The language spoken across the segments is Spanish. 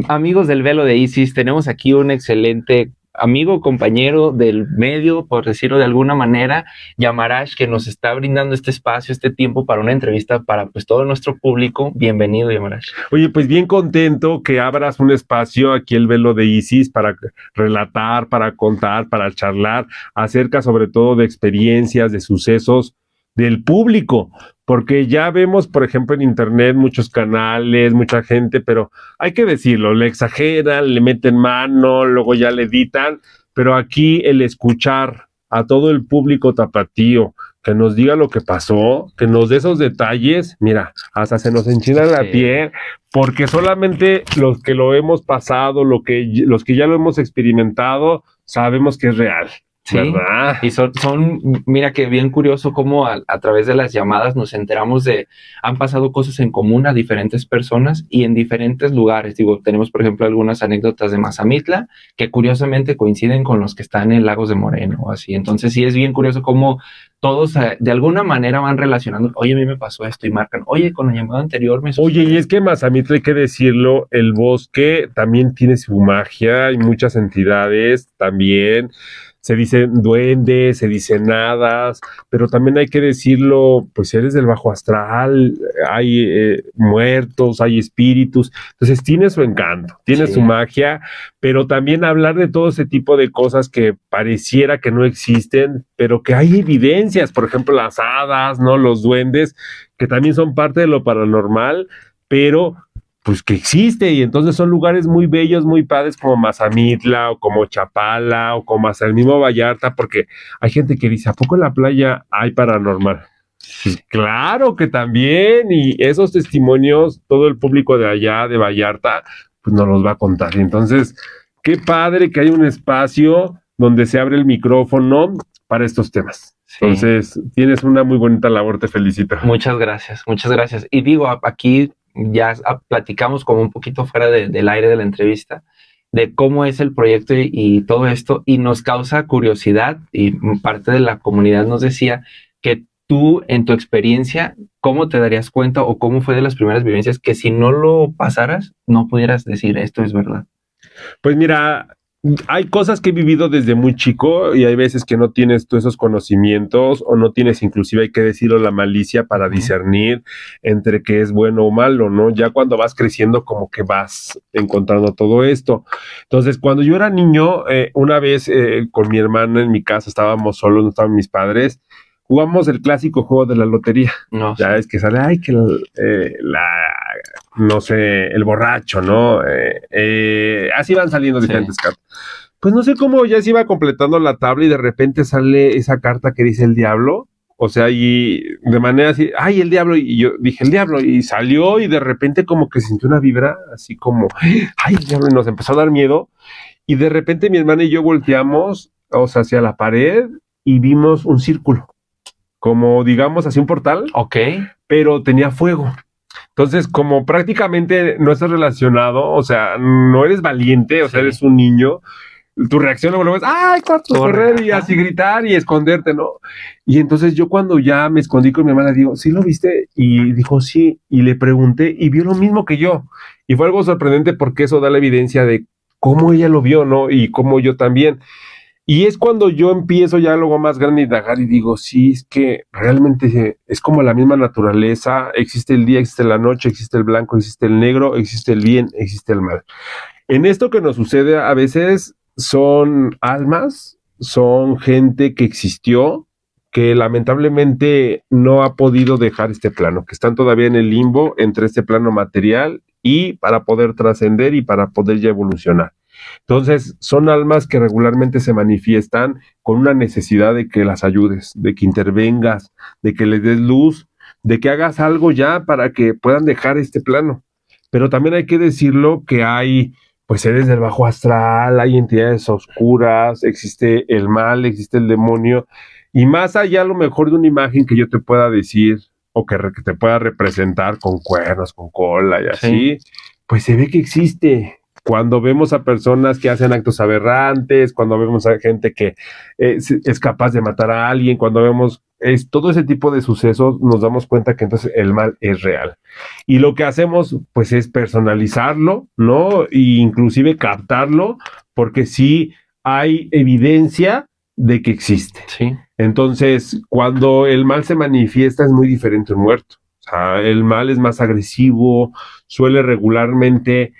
Amigos del Velo de Isis, tenemos aquí un excelente amigo, compañero del medio, por decirlo de alguna manera, Yamarash, que nos está brindando este espacio, este tiempo para una entrevista para pues todo nuestro público. Bienvenido, Yamarash. Oye, pues bien contento que abras un espacio aquí el Velo de Isis para relatar, para contar, para charlar acerca sobre todo de experiencias, de sucesos del público, porque ya vemos, por ejemplo, en internet muchos canales, mucha gente, pero hay que decirlo, le exageran, le meten mano, luego ya le editan, pero aquí el escuchar a todo el público tapatío, que nos diga lo que pasó, que nos dé esos detalles, mira, hasta se nos enchina la piel, porque solamente los que lo hemos pasado, los que ya lo hemos experimentado, sabemos que es real. Sí, ¿verdad? y mira que bien curioso cómo a través de las llamadas nos enteramos han pasado cosas en común a diferentes personas y en diferentes lugares. Digo, tenemos por ejemplo algunas anécdotas de Mazamitla que curiosamente coinciden con los que están en Lagos de Moreno o así. Entonces sí es bien curioso cómo todos de alguna manera van relacionando, oye, a mí me pasó esto y marcan, oye, con la llamada anterior me sucedió. Oye, y es que Mazamitla, hay que decirlo, el bosque también tiene su magia, hay muchas entidades también. Se dicen duendes, se dicen hadas, pero también hay que decirlo, pues eres del bajo astral, hay muertos, hay espíritus, entonces tiene su encanto, tiene su magia, pero también hablar de todo ese tipo de cosas que pareciera que no existen, pero que hay evidencias, por ejemplo las hadas, ¿no? Los duendes, que también son parte de lo paranormal, pero pues que existe, y entonces son lugares muy bellos, muy padres como Mazamitla o como Chapala o como hasta el mismo Vallarta, porque hay gente que dice, ¿a poco en la playa hay paranormal? Pues claro que también, y esos testimonios, todo el público de allá, de Vallarta, pues nos los va a contar. Y entonces, qué padre que hay un espacio donde se abre el micrófono para estos temas. Sí. Entonces, tienes una muy bonita labor, te felicito. Muchas gracias, muchas gracias. Y digo, aquí ya platicamos como un poquito fuera del aire de la entrevista de cómo es el proyecto y todo esto, y nos causa curiosidad, y parte de la comunidad nos decía que tú, en tu experiencia, ¿cómo te darías cuenta o cómo fue de las primeras vivencias que si no lo pasaras, no pudieras decir esto es verdad? Pues mira, hay cosas que he vivido desde muy chico y hay veces que no tienes tú esos conocimientos o no tienes inclusive, hay que decirlo, la malicia para discernir entre qué es bueno o malo, ¿no? Ya cuando vas creciendo como que vas encontrando todo esto. Entonces, cuando yo era niño, una vez con mi hermana en mi casa, estábamos solos, no estaban mis padres, jugamos el clásico juego de la lotería. No, ya es que sale, ay, que no sé, el borracho, ¿no? Así van saliendo diferentes cartas. Pues no sé cómo ya se iba completando la tabla y de repente sale esa carta que dice el diablo. O sea, y de manera así, ay, el diablo, y yo dije el diablo, y salió y de repente como que sintió una vibra, así como, ay, el diablo, y nos empezó a dar miedo. Y de repente mi hermana y yo volteamos, o sea, hacia la pared y vimos un círculo, como digamos así un portal, pero tenía fuego. Entonces, como prácticamente no estás relacionado, o sea, no eres valiente, o sea, eres un niño, tu reacción luego es, ¡ay, correr! Y así gritar y esconderte, ¿no? Y entonces yo cuando ya me escondí con mi hermana, digo, ¿sí lo viste? Y dijo, sí, y le pregunté y vio lo mismo que yo. Y fue algo sorprendente porque eso da la evidencia de cómo ella lo vio, ¿no? Y cómo yo también. Y es cuando yo empiezo ya luego más grande a indagar y digo, sí, es que realmente es como la misma naturaleza, existe el día, existe la noche, existe el blanco, existe el negro, existe el bien, existe el mal. En esto que nos sucede a veces son almas, son gente que existió, que lamentablemente no ha podido dejar este plano, que están todavía en el limbo entre este plano material y para poder trascender y para poder ya evolucionar. Entonces, son almas que regularmente se manifiestan con una necesidad de que las ayudes, de que intervengas, de que les des luz, de que hagas algo ya para que puedan dejar este plano. Pero también hay que decirlo que hay, pues, seres del bajo astral, hay entidades oscuras, existe el mal, existe el demonio, y más allá a lo mejor de una imagen que yo te pueda decir o que te pueda representar con cuernos, con cola y así, pues se ve que existe. Cuando vemos a personas que hacen actos aberrantes, cuando vemos a gente que es capaz de matar a alguien, cuando vemos es todo ese tipo de sucesos, nos damos cuenta que entonces el mal es real. Y lo que hacemos, pues, es personalizarlo, ¿no? E inclusive captarlo, porque sí hay evidencia de que existe. Sí. Entonces, cuando el mal se manifiesta, es muy diferente a un muerto. O sea, el mal es más agresivo, suele regularmente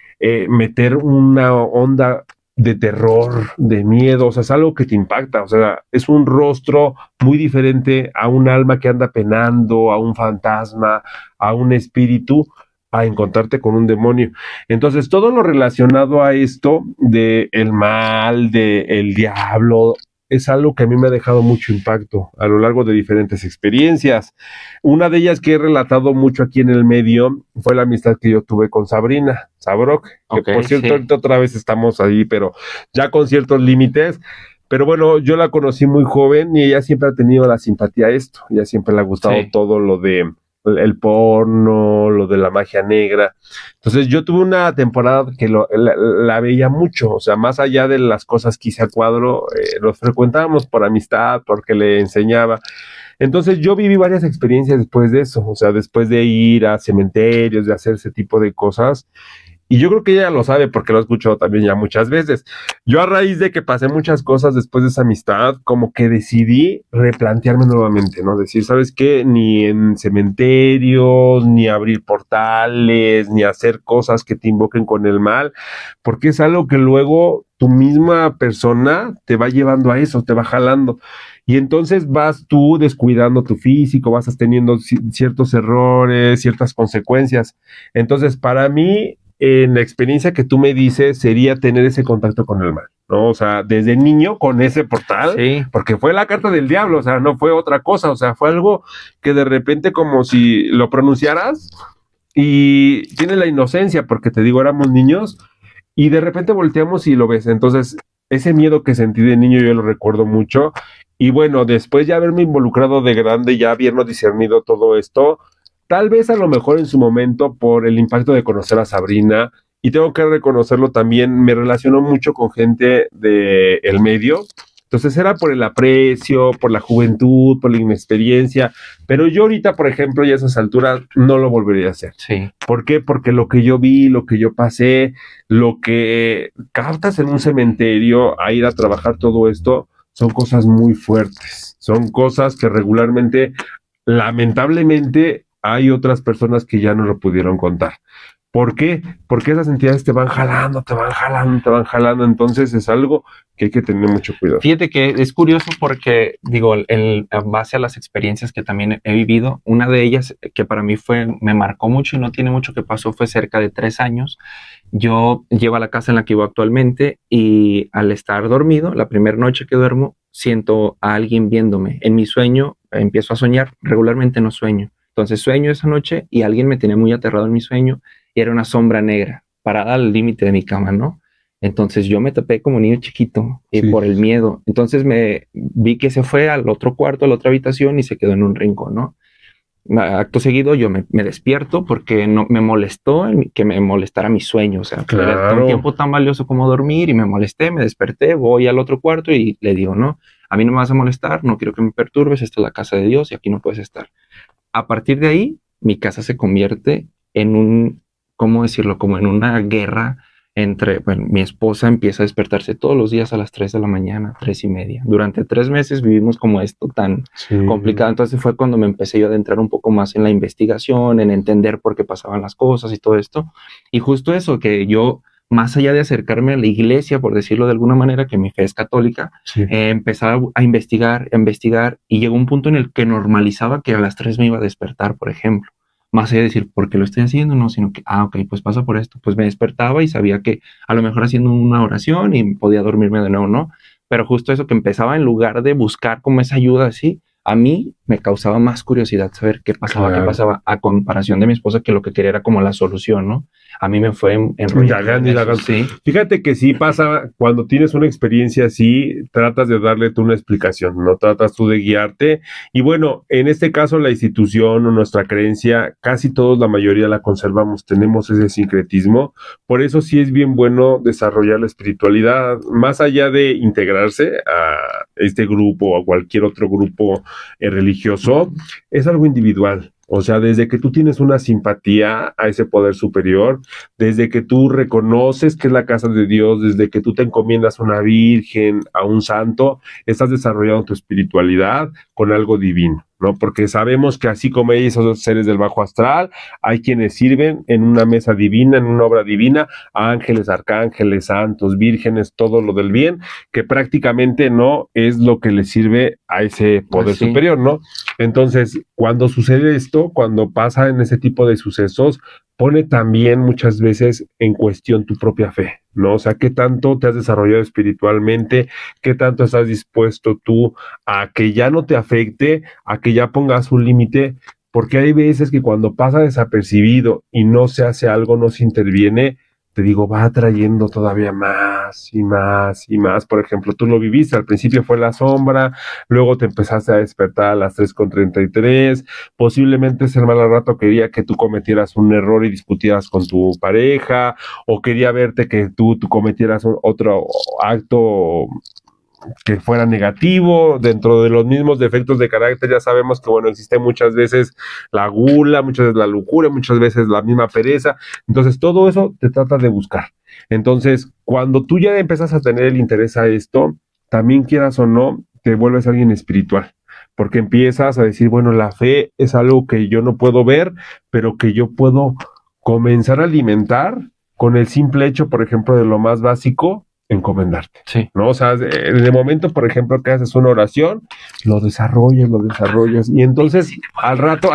meter una onda de terror, de miedo, o sea, es algo que te impacta, o sea, es un rostro muy diferente a un alma que anda penando, a un fantasma, a un espíritu, a encontrarte con un demonio. Entonces, todo lo relacionado a esto de el mal, de el diablo, es algo que a mí me ha dejado mucho impacto a lo largo de diferentes experiencias. Una de ellas que he relatado mucho aquí en el medio fue la amistad que yo tuve con Sabrina Sabrok, que Okay, por cierto sí. ahorita otra vez estamos ahí, pero ya con ciertos límites. Pero bueno, yo la conocí muy joven y ella siempre ha tenido la simpatía a esto. Ella siempre le ha gustado Sí. todo lo de el porno, lo de la magia negra. Entonces yo tuve una temporada que la veía mucho, o sea, más allá de las cosas que hice a cuadro, los frecuentábamos por amistad, porque le enseñaba. Entonces yo viví varias experiencias después de eso, o sea, después de ir a cementerios, de hacer ese tipo de cosas. Y yo creo que ella lo sabe porque lo he escuchado también ya muchas veces. Yo a raíz de que pasé muchas cosas después de esa amistad, como que decidí replantearme nuevamente, ¿no? Decir, ¿sabes qué? Ni en cementerios, ni abrir portales, ni hacer cosas que te invoquen con el mal, porque es algo que luego tu misma persona te va llevando a eso, te va jalando. Y entonces vas tú descuidando tu físico, vas teniendo ciertos errores, ciertas consecuencias. Entonces, para mí, en la experiencia que tú me dices, sería tener ese contacto con el mal, ¿no? O sea, desde niño con ese portal, Sí. porque fue la carta del diablo, o sea, no fue otra cosa, o sea, fue algo que de repente como si lo pronunciaras y tiene la inocencia, porque te digo, éramos niños y de repente volteamos y lo ves. Entonces, ese miedo que sentí de niño yo lo recuerdo mucho. Y bueno, después ya haberme involucrado de grande, ya habiendo discernido todo esto, tal vez a lo mejor en su momento por el impacto de conocer a Sabrina, y tengo que reconocerlo también, me relacionó mucho con gente del medio. Entonces era por el aprecio, por la juventud, por la inexperiencia, pero yo ahorita, por ejemplo, y a esas alturas no lo volvería a hacer. Sí. ¿Por qué? Porque lo que yo vi, lo que yo pasé, lo que captas en un cementerio a ir a trabajar todo esto, son cosas muy fuertes. Son cosas que regularmente, lamentablemente, hay otras personas que ya no lo pudieron contar. ¿Por qué? Porque esas entidades te van jalando, te van jalando, te van jalando. Entonces es algo que hay que tener mucho cuidado. Fíjate que es curioso porque, digo, en base a las experiencias que también he vivido, una de ellas que para mí me marcó mucho y no tiene mucho que pasó, fue cerca de 3 años. Yo llego a la casa en la que vivo actualmente y al estar dormido, la primera noche que duermo, siento a alguien viéndome. En mi sueño empiezo a soñar, regularmente no sueño. Entonces sueño esa noche y alguien me tenía muy aterrado en mi sueño y era una sombra negra parada al límite de mi cama, ¿no? Entonces yo me tapé como niño chiquito por el miedo. Entonces me vi que se fue al otro cuarto, a la otra habitación y se quedó en un rincón, ¿no? Acto seguido yo me despierto porque no me molestó que me molestara mi sueño. O sea, era un tiempo tan valioso como dormir y me molesté, me desperté, voy al otro cuarto y le digo, no, a mí no me vas a molestar, no quiero que me perturbes, esta es la casa de Dios y aquí no puedes estar. A partir de ahí, mi casa se convierte en un, ¿cómo decirlo? Como en una guerra entre, bueno, mi esposa empieza a despertarse todos los días a las 3 de la mañana, 3:30. Durante 3 meses vivimos como esto tan complicado. Entonces fue cuando me empecé yo a adentrar un poco más en la investigación, en entender por qué pasaban las cosas y todo esto. Y justo eso, que yo, más allá de acercarme a la iglesia, por decirlo de alguna manera, que mi fe es católica, empezaba a investigar, y llegó un punto en el que normalizaba que a las 3 me iba a despertar, por ejemplo. Más allá de decir, ¿por qué lo estoy haciendo? No, sino que, ok, pues pasa por esto. Pues me despertaba y sabía que a lo mejor haciendo una oración y podía dormirme de nuevo, ¿no? Pero justo eso que empezaba, en lugar de buscar como esa ayuda así, a mí me causaba más curiosidad saber qué pasaba, a comparación de mi esposa, que lo que quería era como la solución, ¿no? A mí me fue enrollando. Sí. Fíjate que sí pasa, cuando tienes una experiencia así, tratas de darle tú una explicación, no tratas tú de guiarte. Y bueno, en este caso la institución o nuestra creencia, casi todos, la mayoría la conservamos, tenemos ese sincretismo. Por eso sí es bien bueno desarrollar la espiritualidad, más allá de integrarse a este grupo o a cualquier otro grupo religioso. religioso, es algo individual. O sea, desde que tú tienes una simpatía a ese poder superior, desde que tú reconoces que es la casa de Dios, desde que tú te encomiendas a una virgen, a un santo, estás desarrollando tu espiritualidad con algo divino, ¿no? Porque sabemos que así como hay esos seres del bajo astral, hay quienes sirven en una mesa divina, en una obra divina, ángeles, arcángeles, santos, vírgenes, todo lo del bien, que prácticamente no es lo que le sirve a ese poder superior, ¿no? Entonces, cuando sucede esto, cuando pasa en ese tipo de sucesos, pone también muchas veces en cuestión tu propia fe, ¿no? O sea, qué tanto te has desarrollado espiritualmente, qué tanto estás dispuesto tú a que ya no te afecte, a que ya pongas un límite, porque hay veces que cuando pasa desapercibido y no se hace algo, no se interviene, te digo, va atrayendo todavía más y más y más. Por ejemplo, tú lo viviste, al principio fue la sombra, luego te empezaste a despertar a las 3:33, posiblemente ese mal al rato quería que tú cometieras un error y discutieras con tu pareja, o quería verte que tú cometieras otro acto que fuera negativo. Dentro de los mismos defectos de carácter ya sabemos que, bueno, existe muchas veces la gula, muchas veces la lujuria, muchas veces la misma pereza. Entonces todo eso te trata de buscar. Entonces, cuando tú ya empiezas a tener el interés a esto, también quieras o no, te vuelves alguien espiritual, porque empiezas a decir, bueno, la fe es algo que yo no puedo ver, pero que yo puedo comenzar a alimentar con el simple hecho, por ejemplo, de lo más básico, encomendarte, Sí. ¿no? O sea, en el momento, por ejemplo, que haces una oración, lo desarrollas, y entonces al rato,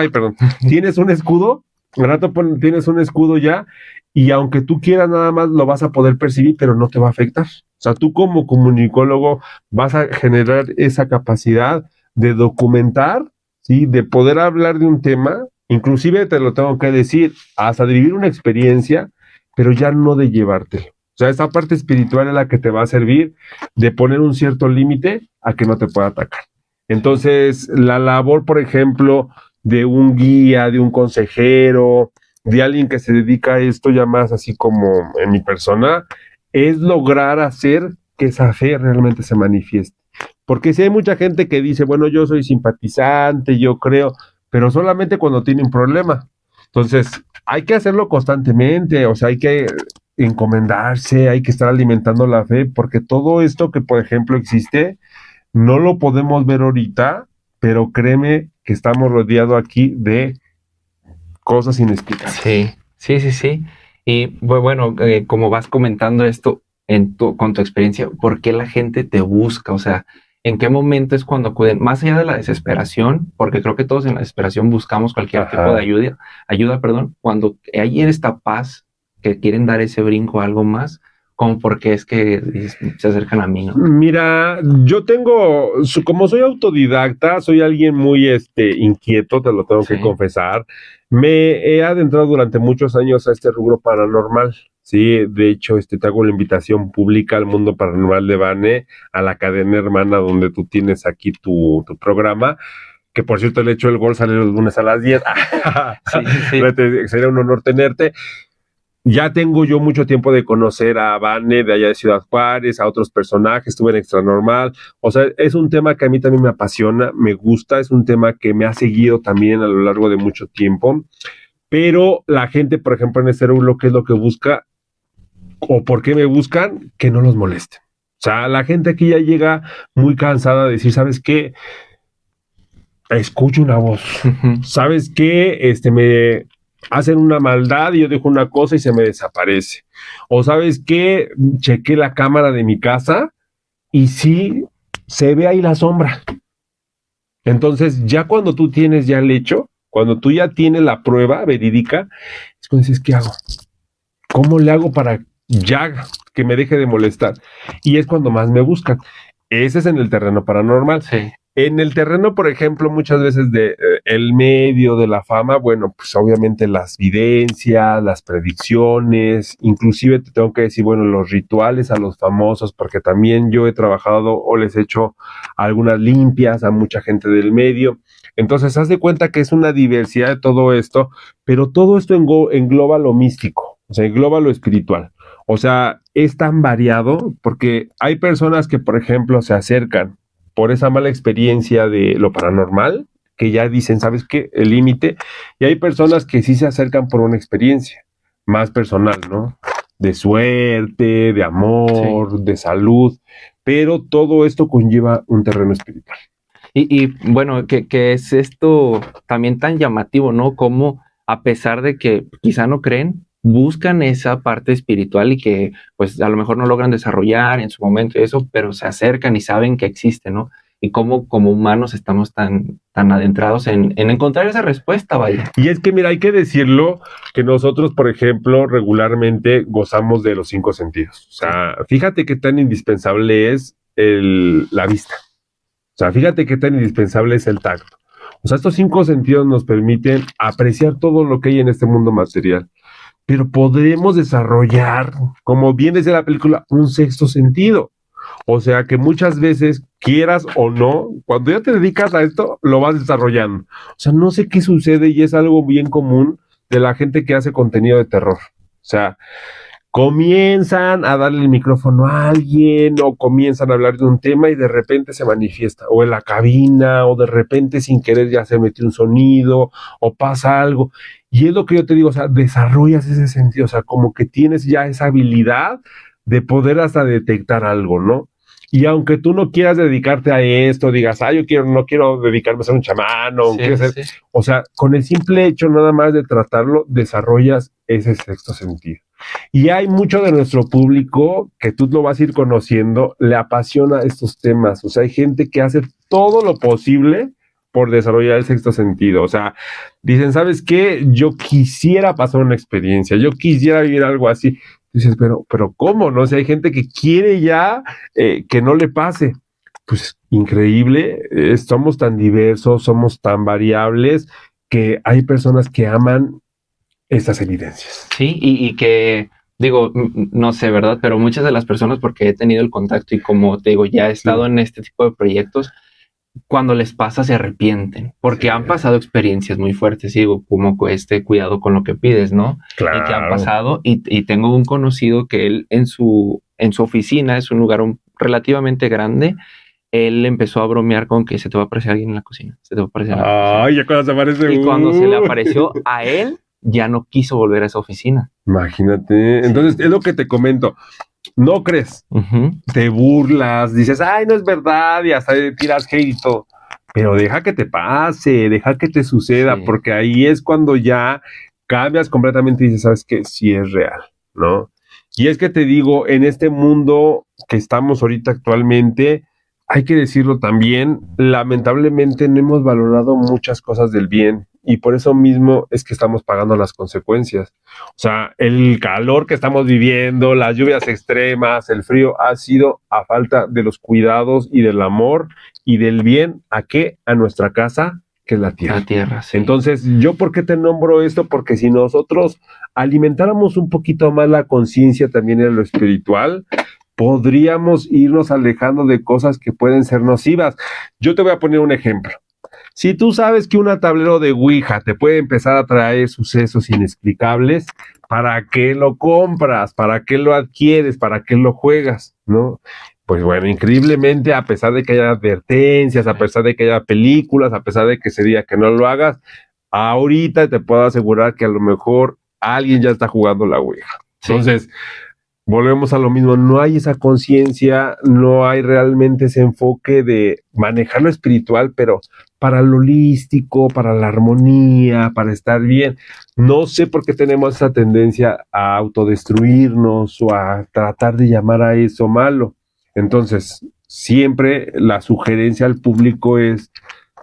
tienes un escudo, al rato tienes un escudo ya, y aunque tú quieras nada más lo vas a poder percibir, pero no te va a afectar. O sea, tú como comunicólogo vas a generar esa capacidad de documentar, ¿sí? De poder hablar de un tema, inclusive te lo tengo que decir, hasta de vivir una experiencia, pero ya no de llevártelo. O sea, esa parte espiritual es la que te va a servir de poner un cierto límite a que no te pueda atacar. Entonces, la labor, por ejemplo, de un guía, de un consejero, de alguien que se dedica a esto ya más así como en mi persona, es lograr hacer que esa fe realmente se manifieste. Porque si hay mucha gente que dice, bueno, yo soy simpatizante, yo creo, pero solamente cuando tiene un problema. Entonces, hay que hacerlo constantemente, o sea, hay que encomendarse, hay que estar alimentando la fe, porque todo esto que, por ejemplo, existe, no lo podemos ver ahorita, pero créeme que estamos rodeados aquí de cosas inexplicables. Sí. Y bueno, como vas comentando esto con tu experiencia, ¿por qué la gente te busca? O sea, ¿en qué momento es cuando acuden? Más allá de la desesperación, porque creo que todos en la desesperación buscamos cualquier tipo de ayuda, cuando hay esta paz que quieren dar ese brinco a algo más, como porque es que se acercan a mí, ¿no? Mira, yo como soy autodidacta, soy alguien muy inquieto, te lo tengo que confesar. Me he adentrado durante muchos años a este rubro paranormal. Sí, de hecho, te hago la invitación pública al Mundo Paranormal de Bane, a la cadena hermana donde tú tienes aquí tu programa, que por cierto le echo el gol, sale los lunes a las 10. Sí. Sería un honor tenerte. Ya tengo yo mucho tiempo de conocer a Vane de allá de Ciudad Juárez, a otros personajes, estuve en Extranormal. O sea, es un tema que a mí también me apasiona, me gusta, es un tema que me ha seguido también a lo largo de mucho tiempo. Pero la gente, por ejemplo, en este rubro, ¿qué es lo que busca? ¿O por qué me buscan? Que no los molesten. O sea, la gente aquí ya llega muy cansada de decir, ¿sabes qué? Escucho una voz. ¿Sabes qué? Me hacen una maldad y yo dejo una cosa y se me desaparece. O ¿sabes qué? Chequé la cámara de mi casa y sí se ve ahí la sombra. Entonces, ya cuando tú tienes ya el hecho, cuando tú ya tienes la prueba verídica, es cuando dices, ¿qué hago? ¿Cómo le hago para ya que me deje de molestar? Y es cuando más me buscan. Ese es en el terreno paranormal. Sí. En el terreno, por ejemplo, muchas veces de el medio de la fama, bueno, pues obviamente las videncias, las predicciones, inclusive te tengo que decir, bueno, los rituales a los famosos, porque también yo he trabajado o les he hecho algunas limpias a mucha gente del medio. Entonces, haz de cuenta que es una diversidad de todo esto, pero todo esto engloba lo místico, o sea, engloba lo espiritual. O sea, es tan variado porque hay personas que, por ejemplo, se acercan por esa mala experiencia de lo paranormal, que ya dicen, ¿sabes qué? El límite. Y hay personas que sí se acercan por una experiencia más personal, ¿no? De suerte, de amor, de salud, pero todo esto conlleva un terreno espiritual. Y bueno, que es esto también tan llamativo, ¿no? Como a pesar de que quizá no creen, buscan esa parte espiritual y que pues a lo mejor no logran desarrollar en su momento y eso, pero se acercan y saben que existe, ¿no? Y cómo como humanos estamos tan adentrados en encontrar esa respuesta, vaya. Y es que, mira, hay que decirlo que nosotros, por ejemplo, regularmente gozamos de los 5 sentidos. O sea, fíjate qué tan indispensable es la vista. O sea, fíjate qué tan indispensable es el tacto. O sea, estos 5 sentidos nos permiten apreciar todo lo que hay en este mundo material. Pero podremos desarrollar, como bien decía la película, un sexto sentido. O sea que muchas veces, quieras o no, cuando ya te dedicas a esto, lo vas desarrollando. O sea, no sé qué sucede y es algo bien común de la gente que hace contenido de terror. O sea, comienzan a darle el micrófono a alguien o comienzan a hablar de un tema y de repente se manifiesta, o en la cabina, o de repente sin querer ya se metió un sonido, o pasa algo. Y es lo que yo te digo, o sea, desarrollas ese sentido, o sea, como que tienes ya esa habilidad de poder hasta detectar algo, ¿no? Y aunque tú no quieras dedicarte a esto, digas, no quiero dedicarme a ser un chamán, o quiero ser, o sea, con el simple hecho nada más de tratarlo, desarrollas ese sexto sentido. Y hay mucho de nuestro público que tú lo vas a ir conociendo, le apasiona estos temas. O sea, hay gente que hace todo lo posible por desarrollar el sexto sentido. O sea, dicen, ¿sabes qué? Yo quisiera pasar una experiencia, yo quisiera vivir algo así. Dices, pero ¿cómo? ¿No? O sea, hay gente que quiere ya que no le pase. Pues increíble, somos tan diversos, somos tan variables, que hay personas que aman estas evidencias. Sí, y que, digo, no sé, ¿verdad? Pero muchas de las personas, porque he tenido el contacto y como te digo, ya he estado en este tipo de proyectos, cuando les pasa se arrepienten, porque han pasado experiencias muy fuertes, digo, como cuidado con lo que pides, ¿no? Claro. Y que han pasado, y tengo un conocido que él en su oficina, es un lugar relativamente grande, él empezó a bromear con que se te va a aparecer alguien en la cocina, se te va a aparecer en la cocina. Ay, ya cuando se aparece. Y cuando se le apareció a él, ya no quiso volver a esa oficina. Imagínate. Entonces, es lo que te comento. No crees, te burlas, dices, ay, no es verdad, y hasta tiras hate y todo. Pero deja que te pase, deja que te suceda, porque ahí es cuando ya cambias completamente y dices, ¿sabes qué? Sí es real, ¿no? Y es que te digo, en este mundo que estamos ahorita actualmente, hay que decirlo también, lamentablemente no hemos valorado muchas cosas del bien y por eso mismo es que estamos pagando las consecuencias. O sea, el calor que estamos viviendo, las lluvias extremas, el frío, ha sido a falta de los cuidados y del amor y del bien. ¿A qué? A nuestra casa, que es la tierra. La tierra, sí. Entonces, ¿yo por qué te nombro esto? Porque si nosotros alimentáramos un poquito más la conciencia también en lo espiritual, podríamos irnos alejando de cosas que pueden ser nocivas. Yo te voy a poner un ejemplo. Si tú sabes que un tablero de Ouija te puede empezar a traer sucesos inexplicables, ¿para qué lo compras? ¿Para qué lo adquieres? ¿Para qué lo juegas? ¿No? Pues bueno, increíblemente, a pesar de que haya advertencias, a pesar de que haya películas, a pesar de que se diga que no lo hagas, ahorita te puedo asegurar que a lo mejor alguien ya está jugando la Ouija. Sí. Entonces, volvemos a lo mismo, no hay esa conciencia, no hay realmente ese enfoque de manejar lo espiritual, pero para lo holístico, para la armonía, para estar bien. No sé por qué tenemos esa tendencia a autodestruirnos o a tratar de llamar a eso malo. Entonces, siempre la sugerencia al público es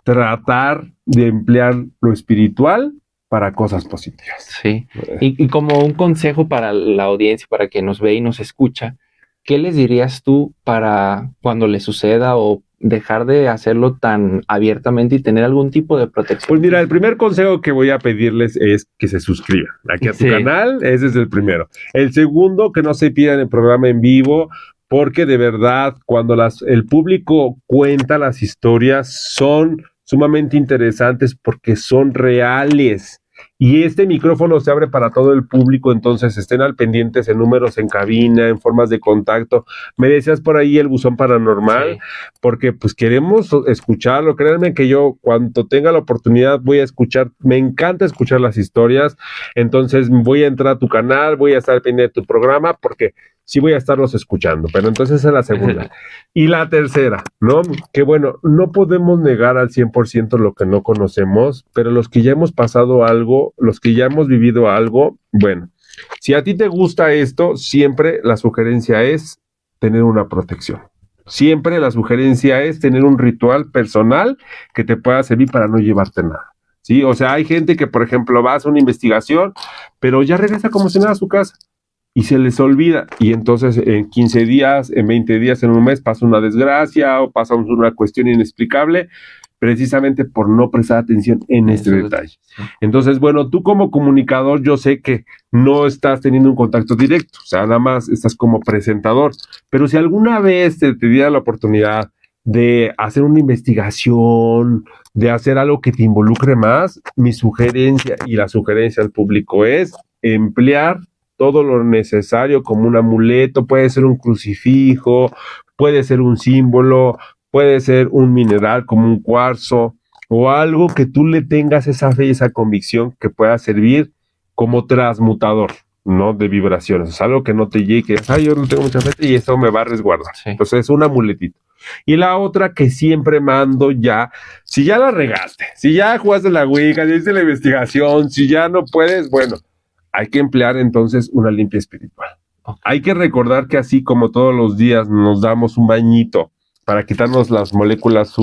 tratar de emplear lo espiritual para cosas positivas. Sí, y como un consejo para la audiencia, para que nos ve y nos escucha, ¿qué les dirías tú para cuando le suceda o dejar de hacerlo tan abiertamente y tener algún tipo de protección? Pues mira, el primer consejo que voy a pedirles es que se suscriban aquí a tu canal, ese es el primero. El segundo, que no se pierdan el programa en vivo, porque de verdad, cuando el público cuenta las historias, son sumamente interesantes porque son reales. Y este micrófono se abre para todo el público, entonces estén al pendientes en números en cabina, en formas de contacto. Me decías por ahí el buzón paranormal, sí, porque pues queremos escucharlo. Créanme que yo cuando tenga la oportunidad voy a escuchar, me encanta escuchar las historias, entonces voy a entrar a tu canal, voy a estar pendiente de tu programa, porque sí voy a estarlos escuchando, pero entonces esa es la segunda. Y la tercera, ¿no? Que bueno, no podemos negar al 100% lo que no conocemos, pero los que ya hemos pasado algo, los que ya hemos vivido algo, bueno, si a ti te gusta esto, siempre la sugerencia es tener una protección. Siempre la sugerencia es tener un ritual personal que te pueda servir para no llevarte nada. ¿Sí? O sea, hay gente que, por ejemplo, va a hacer una investigación, pero ya regresa como si nada a su casa. Y se les olvida, y entonces en 15 días, en 20 días, en un mes pasa una desgracia o pasa una cuestión inexplicable, precisamente por no prestar atención en este detalle. Entonces, bueno, tú como comunicador, yo sé que no estás teniendo un contacto directo, o sea, nada más estás como presentador, pero si alguna vez te diera la oportunidad de hacer una investigación, de hacer algo que te involucre más, mi sugerencia y la sugerencia al público es emplear todo lo necesario como un amuleto, puede ser un crucifijo, puede ser un símbolo, puede ser un mineral como un cuarzo o algo que tú le tengas esa fe y esa convicción que pueda servir como transmutador, ¿no? De vibraciones, o sea, algo que no te llegue, yo no tengo mucha fe y esto me va a resguardar. Sí. Entonces es un amuletito. Y la otra que siempre mando ya, si ya la regaste, si ya jugaste la Ouija, ya hiciste la investigación, si ya no puedes, bueno, hay que emplear entonces una limpia espiritual. Okay. Hay que recordar que así como todos los días nos damos un bañito para quitarnos las moléculas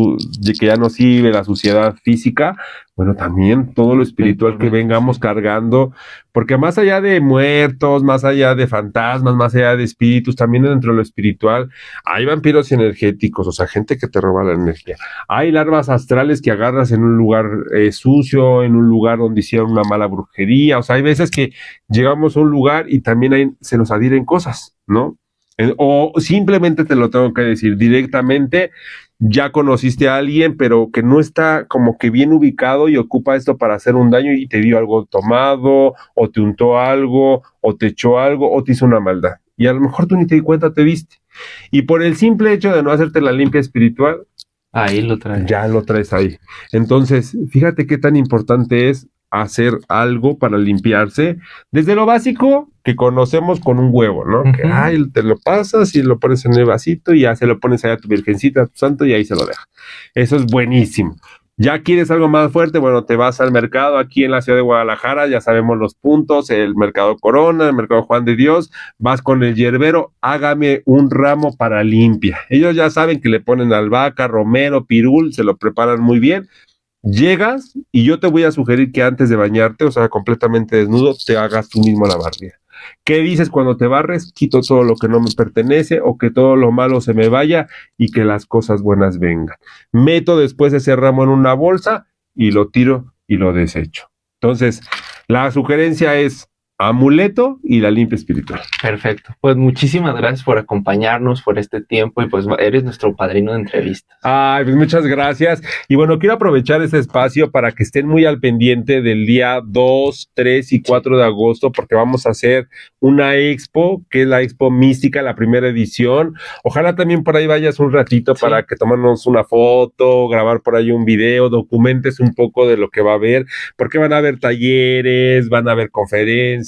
que ya nos sirve, la suciedad física, bueno, también todo lo espiritual que vengamos cargando, porque más allá de muertos, más allá de fantasmas, más allá de espíritus, también dentro de lo espiritual hay vampiros energéticos, o sea, gente que te roba la energía. Hay larvas astrales que agarras en un lugar sucio, en un lugar donde hicieron una mala brujería, o sea, hay veces que llegamos a un lugar y también se nos adhieren cosas, ¿no? O simplemente te lo tengo que decir directamente, ya conociste a alguien, pero que no está como que bien ubicado y ocupa esto para hacer un daño y te dio algo tomado, o te untó algo, o te echó algo, o te hizo una maldad. Y a lo mejor tú ni te di cuenta, te viste. Y por el simple hecho de no hacerte la limpia espiritual, ahí lo traes. Ya lo traes ahí. Entonces, fíjate qué tan importante es hacer algo para limpiarse, desde lo básico que conocemos con un huevo, ¿no? Uh-huh. Que te lo pasas y lo pones en el vasito y ya se lo pones allá a tu virgencita, a tu santo y ahí se lo deja. Eso es buenísimo. Ya quieres algo más fuerte, bueno, te vas al mercado aquí en la ciudad de Guadalajara, ya sabemos los puntos, el mercado Corona, el mercado Juan de Dios, vas con el yerbero, hágame un ramo para limpia. Ellos ya saben que le ponen albahaca, romero, pirul, se lo preparan muy bien. Llegas y yo te voy a sugerir que antes de bañarte, o sea, completamente desnudo, te hagas tú mismo la barrida. ¿Qué dices cuando te barres? Quito todo lo que no me pertenece o que todo lo malo se me vaya y que las cosas buenas vengan. Meto después ese ramo en una bolsa y lo tiro y lo desecho. Entonces, la sugerencia es amuleto y la limpia espiritual. Perfecto. Pues muchísimas gracias por acompañarnos por este tiempo y pues eres nuestro padrino de entrevistas. Ay, pues muchas gracias. Y bueno, quiero aprovechar este espacio para que estén muy al pendiente del día 2, 3 y 4 de agosto porque vamos a hacer una expo, que es la Expo Mística, la primera edición. Ojalá también por ahí vayas un ratito para que tomemos una foto, grabar por ahí un video, documentes un poco de lo que va a haber, porque van a haber talleres, van a haber conferencias,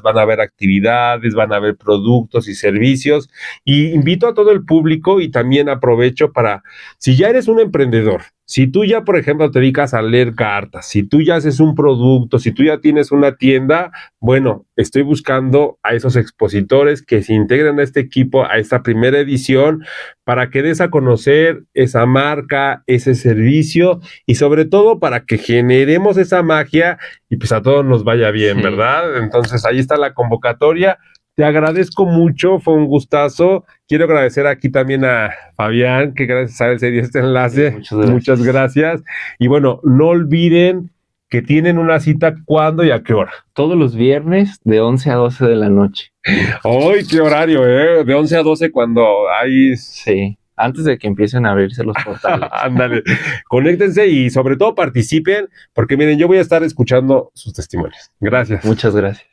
van a haber actividades, van a haber productos y servicios, y invito a todo el público y también aprovecho para, si ya eres un emprendedor, si tú ya, por ejemplo, te dedicas a leer cartas, si tú ya haces un producto, si tú ya tienes una tienda, bueno, estoy buscando a esos expositores que se integren a este equipo, a esta primera edición, para que des a conocer esa marca, ese servicio y sobre todo para que generemos esa magia y pues a todos nos vaya bien, ¿verdad? Entonces ahí está la convocatoria. Te agradezco mucho, fue un gustazo. Quiero agradecer aquí también a Fabián, que gracias a él se dio este enlace. Muchas gracias. Y bueno, no olviden que tienen una cita, ¿cuándo y a qué hora? Todos los viernes de 11 a 12 de la noche. ¡Ay, qué horario, eh! De 11 a 12 cuando hay... Sí. antes de que empiecen a abrirse los portales. Ándale, conéctense y sobre todo participen, porque miren, yo voy a estar escuchando sus testimonios. Gracias. Muchas gracias.